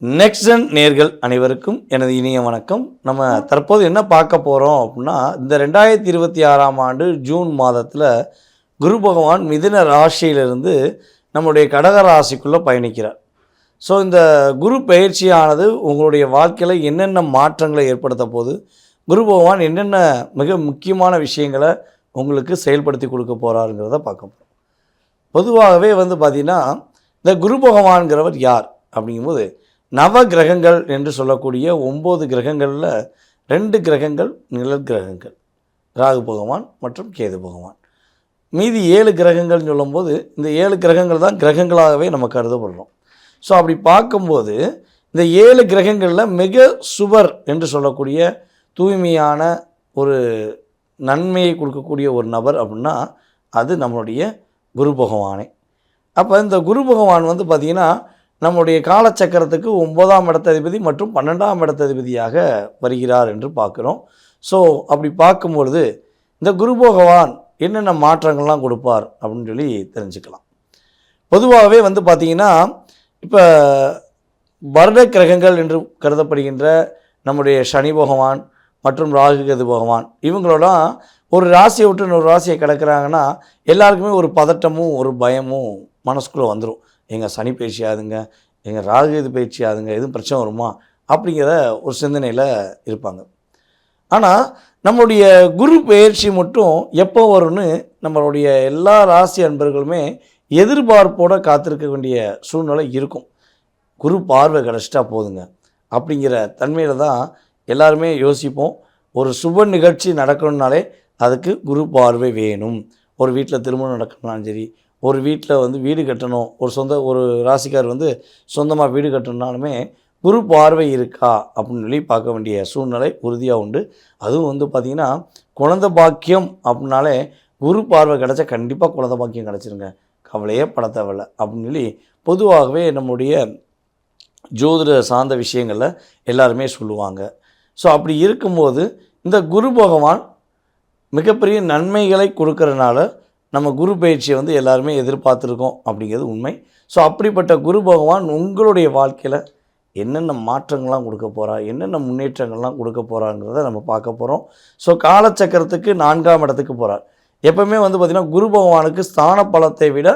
Next நேர்கள் அனைவருக்கும் எனது இனிய வணக்கம். நம்ம தற்போது என்ன பார்க்க போகிறோம் அப்படின்னா, இந்த 2026ஆம் ஆண்டு ஜூன் மாதத்தில் குரு பகவான் மிதுன ராசியிலிருந்து நம்முடைய கடக ராசிக்குள்ளே பயணிக்கிறார். ஸோ இந்த குரு பயிற்சியானது உங்களுடைய வாழ்க்கையில் என்னென்ன மாற்றங்களை ஏற்படுத்த போது, குரு பகவான் என்னென்ன மிக முக்கியமான விஷயங்களை உங்களுக்கு செயல்படுத்தி கொடுக்க போகிறாருங்கிறத பார்க்க போகிறோம். பொதுவாகவே பார்த்திங்கன்னா, இந்த குரு பகவான்கிறவர் யார் அப்படிங்கும்போது, நவ கிரகங்கள் என்று சொல்லக்கூடிய 9 கிரகங்களில் 2 கிரகங்கள் நிழல் கிரகங்கள், ராகு பகவான் மற்றும் கேது பகவான். மீதி 7 கிரகங்கள்னு சொல்லும்போது இந்த 7 கிரகங்கள் தான் கிரகங்களாகவே நம்ம கருதப்படுறோம். ஸோ அப்படி பார்க்கும்போது இந்த 7 கிரகங்களில் மிக சுபர் என்று சொல்லக்கூடிய தூய்மையான ஒரு நன்மையை கொடுக்கக்கூடிய ஒரு நபர் அப்படின்னா அது நம்மளுடைய குரு பகவானே. அப்போ இந்த குரு பகவான் பார்த்திங்கன்னா நம்முடைய காலச்சக்கரத்துக்கு 9ஆம் இடத்ததிபதி மற்றும் 12ஆம் இடத்ததிபதியாக வருகிறார் என்று பார்க்குறோம். ஸோ அப்படி பார்க்கும்பொழுது இந்த குரு பகவான் என்னென்ன மாற்றங்கள்லாம் கொடுப்பார் அப்படின்னு சொல்லி தெரிஞ்சுக்கலாம். பொதுவாகவே பார்த்திங்கன்னா, இப்போ வருட கிரகங்கள் என்று கருதப்படுகின்ற நம்முடைய சனி பகவான் மற்றும் ராகு கேது பகவான் இவங்களோட ஒரு ராசியை விட்டு இன்னொரு ராசியை கிடக்கிறாங்கன்னா எல்லாருக்குமே ஒரு பதட்டமும் ஒரு பயமும் மனசுக்குள்ளே வந்துடும். எங்கள் சனி பயிற்சி ஆகுதுங்க, எங்கள் ராகு இது பயிற்சி ஆகுதுங்க, எதுவும் பிரச்சனை வருமா அப்படிங்கிற ஒரு சிந்தனையில் இருப்பாங்க. ஆனால் நம்மளுடைய குரு பயிற்சி மட்டும் எப்போ வரும்னு நம்மளுடைய எல்லா ராசி அன்பர்களுமே எதிர்பார்ப்போடு காத்திருக்க வேண்டிய சூழ்நிலை இருக்கும். குரு பார்வை கிடச்சிட்டா போதுங்க அப்படிங்கிற தன்மையில் தான் எல்லாருமே யோசிப்போம். ஒரு சுப நிகழ்ச்சி நடக்கணுன்னாலே அதுக்கு குரு பார்வை வேணும். ஒரு வீட்டில் திருமணம் நடக்கணும்னாலும் சரி, ஒரு வீட்டில் வீடு கட்டணும், ஒரு ராசிக்கார் சொந்தமாக வீடு கட்டணுன்னாலுமே குரு பார்வை இருக்கா அப்படின்னு சொல்லி பார்க்க வேண்டிய சூழ்நிலை உறுதியாக உண்டு. அதுவும் பார்த்திங்கன்னா குழந்தை பாக்கியம் அப்படின்னாலே குரு பார்வை கிடச்சா கண்டிப்பாக குழந்தை பாக்கியம் கிடச்சிருங்க, கவலையே பட தேவையில்லை அப்படின்னு சொல்லி பொதுவாகவே நம்முடைய ஜோதிட சார்ந்த விஷயங்களில் எல்லாருமே சொல்லுவாங்க. ஸோ அப்படி இருக்கும்போது இந்த குரு பகவான் மிகப்பெரிய நன்மைகளை கொடுக்கறனால நம்ம குரு பயிற்சியை எல்லாருமே எதிர்பார்த்துருக்கோம் அப்படிங்கிறது உண்மை. ஸோ அப்படிப்பட்ட குரு பகவான் உங்களுடைய வாழ்க்கையில் என்னென்ன மாற்றங்கள்லாம் கொடுக்க போகிறார், என்னென்ன முன்னேற்றங்கள்லாம் கொடுக்க போகிறாங்கிறத நம்ம பார்க்க போகிறோம். ஸோ காலச்சக்கரத்துக்கு 4ஆம் இடத்துக்கு போகிறார். எப்போவுமே பார்த்திங்கன்னா குரு பகவானுக்கு ஸ்தான பலத்தை விட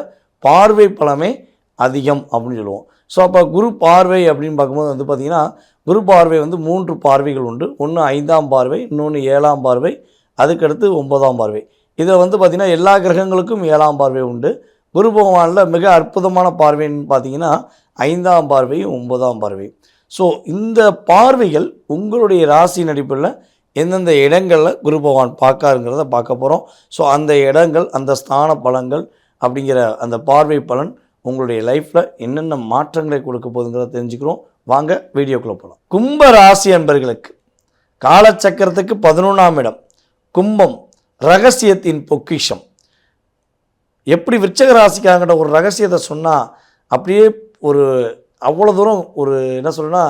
பார்வை பலமே அதிகம் அப்படின்னு சொல்லுவோம். ஸோ அப்போ குரு பார்வை அப்படின்னு பார்க்கும்போது பார்த்திங்கன்னா குரு பார்வை 3 பார்வைகள் உண்டு. ஒன்று 5ஆம் பார்வை, இன்னொன்று 7ஆம் பார்வை, அதுக்கடுத்து 9ஆம் பார்வை. இதில் பார்த்திங்கன்னா எல்லா கிரகங்களுக்கும் 7ஆம் பார்வை உண்டு. குரு பகவானில் மிக அற்புதமான பார்வைன்னு பார்த்திங்கன்னா 5ஆம் பார்வையும் 9ஆம் பார்வையும். ஸோ இந்த பார்வைகள் உங்களுடைய ராசி நடிப்பில் எந்தெந்த இடங்களில் குரு பகவான் பார்க்காருங்கிறத பார்க்க போகிறோம். ஸோ அந்த இடங்கள், அந்த ஸ்தான பலன்கள் அப்படிங்கிற அந்த பார்வை பலன் உங்களுடைய லைஃப்பில் என்னென்ன மாற்றங்களை கொடுக்க போகுதுங்கிறத தெரிஞ்சுக்கிறோம். வாங்க வீடியோக்குள்ளே போகலாம். கும்ப ராசி அன்பர்களுக்கு காலச்சக்கரத்துக்கு 11ஆம் இடம் கும்பம், ரகசியத்தின் பொக்கிஷம். எப்படி விருச்சிக ராசிக்காரங்கிட்ட ஒரு ரகசியத்தை சொன்னால் அப்படியே ஒரு அவ்வளோ தூரம் ஒரு என்ன சொல்லுன்னா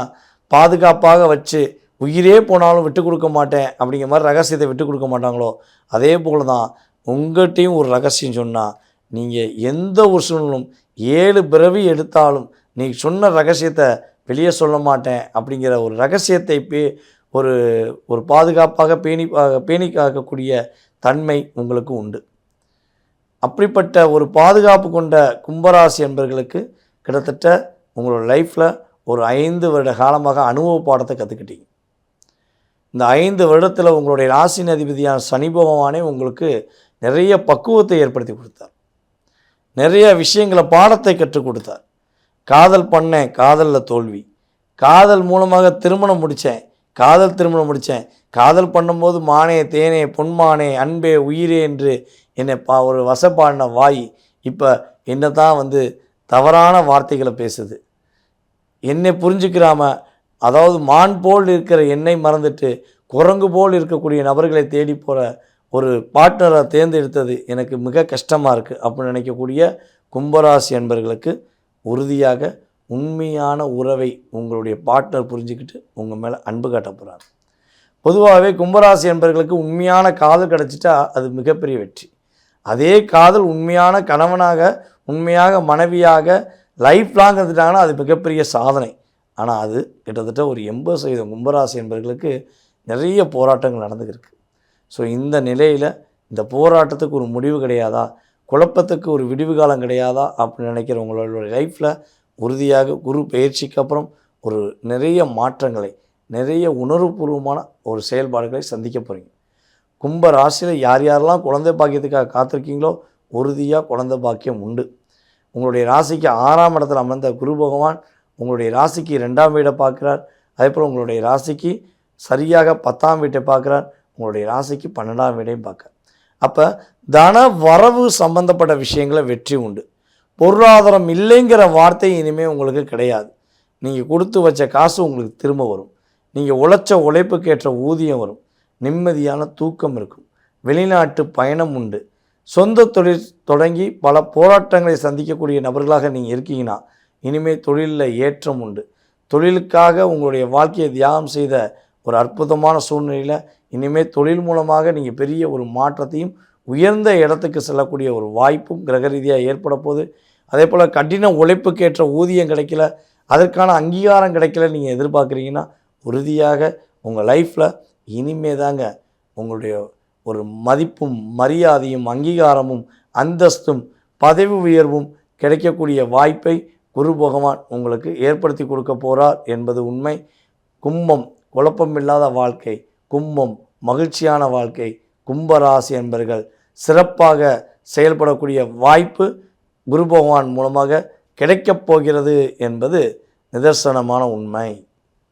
பாதுகாப்பாக வச்சு உயிரே போனாலும் விட்டு கொடுக்க மாட்டேன் அப்படிங்கிற மாதிரி ரகசியத்தை விட்டு கொடுக்க மாட்டாங்களோ அதே போல் தான் உங்கள்கிட்டையும் ஒரு ரகசியம் சொன்னால் நீங்கள் எந்த ஒரு சூழ்நிலும் 7 பிறவி எடுத்தாலும் நீங்கள் சொன்ன ரகசியத்தை வெளியே சொல்ல மாட்டேன் அப்படிங்கிற ஒரு ரகசியத்தை ஒரு பாதுகாப்பாக பேணி காக்கக்கூடிய தன்மை உங்களுக்கு உண்டு. அப்படிப்பட்ட ஒரு பாதுகாப்பு கொண்ட கும்பராசி என்பவர்களுக்கு கிட்டத்தட்ட உங்களோட லைஃப்பில் ஒரு 5 வருட காலமாக அனுபவ பாடத்தை கற்றுக்கிட்டீங்க. இந்த 5 வருடத்தில் உங்களுடைய ராசியின் அதிபதியான சனி பகவானே உங்களுக்கு நிறைய பக்குவத்தை ஏற்படுத்தி கொடுத்தார். நிறைய விஷயங்களை பாடத்தை கற்றுக் கொடுத்தார். காதல் பண்ணேன், காதலில் தோல்வி, காதல் மூலமாக திருமணம் முடித்தேன், காதல் பண்ணும்போது மானே தேனே பொன்மானே அன்பே உயிரே என்று என்னை ஒரு வசப்பாடின வாய் இப்போ என்ன தான் தவறான வார்த்தைகளை பேசுது. என்னை புரிஞ்சுக்கிறாம, அதாவது மான் போல் இருக்கிற என்னை மறந்துட்டு குரங்கு போல் இருக்கக்கூடிய நபர்களை தேடி போகிற ஒரு பார்ட்னரை தேர்ந்தெடுத்தது எனக்கு மிக கஷ்டமாக இருக்குது அப்படின்னு நினைக்கக்கூடிய கும்பராசி என்பவர்களுக்கு உறுதியாக உண்மையான உறவை உங்களுடைய பார்ட்னர் புரிஞ்சுக்கிட்டு உங்கள் மேலே அன்பு காட்ட போகிறாங்க. பொதுவாகவே கும்பராசி என்பவர்களுக்கு உண்மையான காதல் கிடச்சிட்டா அது மிகப்பெரிய வெற்றி. அதே காதல் உண்மையான கணவனாக, உண்மையாக மனைவியாக லைஃப் லாங் இருந்துட்டாங்கன்னா அது மிகப்பெரிய சாதனை. ஆனால் அது கிட்டத்தட்ட ஒரு 80% கும்பராசி என்பவர்களுக்கு நிறைய போராட்டங்கள் நடந்துக்கிருக்கு. ஸோ இந்த நிலையில் இந்த போராட்டத்துக்கு ஒரு முடிவு கிடையாதா, குழப்பத்துக்கு ஒரு விடிவு காலம் கிடையாதா அப்படின்னு நினைக்கிற உங்களோட லைஃப்பில் உறுதியாக குரு பயிற்சிக்கு அப்புறம் ஒரு நிறைய மாற்றங்களை, நிறைய உணர்வுபூர்வமான ஒரு செயல்பாடுகளை சந்திக்க போகிறீங்க. கும்ப ராசியில் யார் யாரெல்லாம் குழந்தை பாக்கியத்துக்காக காத்திருக்கீங்களோ உறுதியாக குழந்தை பாக்கியம் உண்டு. உங்களுடைய ராசிக்கு 6ஆம் இடத்துல அமர்ந்த குரு பகவான் உங்களுடைய ராசிக்கு 2ஆம் வீடை பார்க்குறார். அதேபோல் உங்களுடைய ராசிக்கு சரியாக 10ஆம் வீட்டை பார்க்குறார். உங்களுடைய ராசிக்கு 12ஆம் வீடையும் பார்க்குறார். அப்போ தன வரவு சம்பந்தப்பட்ட விஷயங்களை வெற்றி உண்டு. பொருளாதாரம் இல்லைங்கிற வார்த்தை இனிமேல் உங்களுக்கு கிடையாது. நீங்கள் கொடுத்து வச்ச காசு உங்களுக்கு திரும்ப வரும். நீங்கள் உழைச்ச உழைப்புக்கேற்ற ஊதியம் வரும். நிம்மதியான தூக்கம் இருக்கும். வெளிநாட்டு பயணம் உண்டு. சொந்த தொழில் தொடங்கி பல போராட்டங்களை சந்திக்கக்கூடிய நபர்களாக நீங்கள் இருக்கீங்கன்னா இனிமேல் தொழிலில் ஏற்றம் உண்டு. தொழிலுக்காக உங்களுடைய வாழ்க்கையை தியாகம் செய்த ஒரு அற்புதமான சூழ்நிலையில் இனிமேல் தொழில் மூலமாக நீங்கள் பெரிய ஒரு மாற்றத்தையும் உயர்ந்த இடத்துக்கு செல்லக்கூடிய ஒரு வாய்ப்பும் கிரக ரீதியாக ஏற்பட போகுது. அதே போல் கடின உழைப்புக்கேற்ற ஊதியம் கிடைக்கல, அதற்கான அங்கீகாரம் கிடைக்கல நீங்கள் எதிர்பார்க்குறீங்கன்னா உறுதியாக உங்கள் லைஃப்பில் இனிமே தாங்க உங்களுடைய ஒரு மதிப்பும் மரியாதையும் அங்கீகாரமும் அந்தஸ்தும் பதவி உயர்வும் கிடைக்கக்கூடிய வாய்ப்பை குரு பகவான் உங்களுக்கு ஏற்படுத்தி கொடுக்க போகிறார் என்பது உண்மை. கும்பம் குழப்பமில்லாத வாழ்க்கை, கும்பம் மகிழ்ச்சியான வாழ்க்கை, கும்பராசி என்பர்கள் சிறப்பாக செயல்படக்கூடிய வாய்ப்பு குரு பகவான் மூலமாக கிடைக்கப் போகிறது என்பது நிதர்சனமான உண்மை.